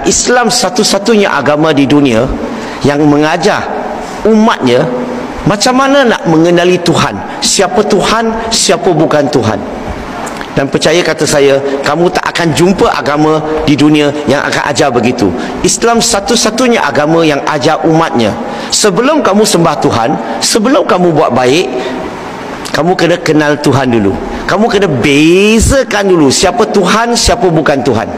Islam satu-satunya agama di dunia yang mengajar umatnya macam mana nak mengenali Tuhan, siapa Tuhan, siapa bukan Tuhan. Dan percaya kata saya, kamu tak akan jumpa agama di dunia yang akan ajar begitu. Islam satu-satunya agama yang ajar umatnya, sebelum kamu sembah Tuhan, sebelum kamu buat baik, kamu kena kenal Tuhan dulu. Kamu kena bezakan dulu siapa Tuhan, siapa bukan Tuhan.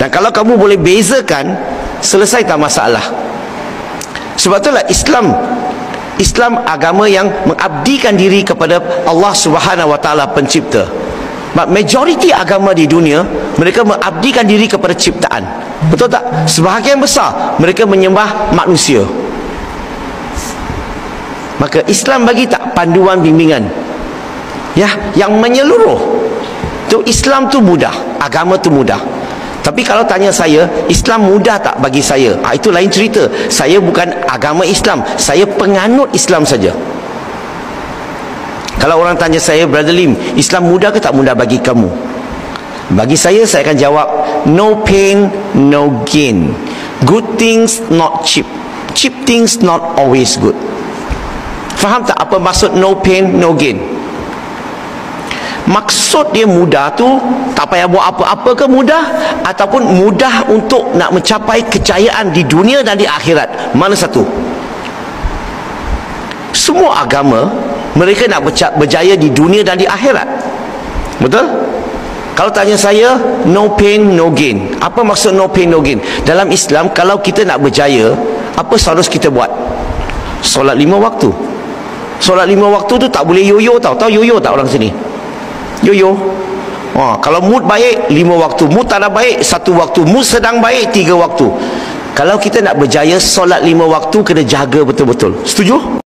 Dan kalau kamu boleh bezakan, selesai tak masalah. Sebab itulah Islam agama yang mengabdikan diri kepada Allah Subhanahu Wa Taala pencipta. Majoriti agama di dunia, mereka mengabdikan diri kepada ciptaan. Betul tak? Sebahagian besar mereka menyembah manusia. Maka Islam bagi tak panduan bimbingan, ya, yang menyeluruh. Tu Islam tu mudah, agama tu mudah. Tapi kalau tanya saya, Islam mudah tak bagi saya? Itu lain cerita. Saya bukan agama Islam, saya penganut Islam saja. Kalau orang tanya saya, Brother Lim, Islam mudah ke tak mudah bagi kamu? Bagi saya akan jawab, no pain, no gain. Good things not cheap. Cheap things not always good. Faham tak apa maksud no pain, no gain? Maksud dia mudah tu tak payah buat apa-apa ke mudah, ataupun mudah untuk nak mencapai kejayaan di dunia dan di akhirat? Mana satu? Semua agama mereka nak berjaya di dunia dan di akhirat. Betul? Kalau tanya saya, no pain, no gain. Apa maksud no pain, no gain? Dalam Islam, kalau kita nak berjaya, apa harus kita buat? Solat 5 waktu. Solat 5 waktu tu tak boleh yoyo tau. Tahu yoyo tak orang sini? Yoyo. Kalau mood baik 5 waktu, mood tak ada baik 1 waktu, mood sedang baik 3 waktu. Kalau kita nak berjaya, solat 5 waktu kena jaga betul-betul. Setuju?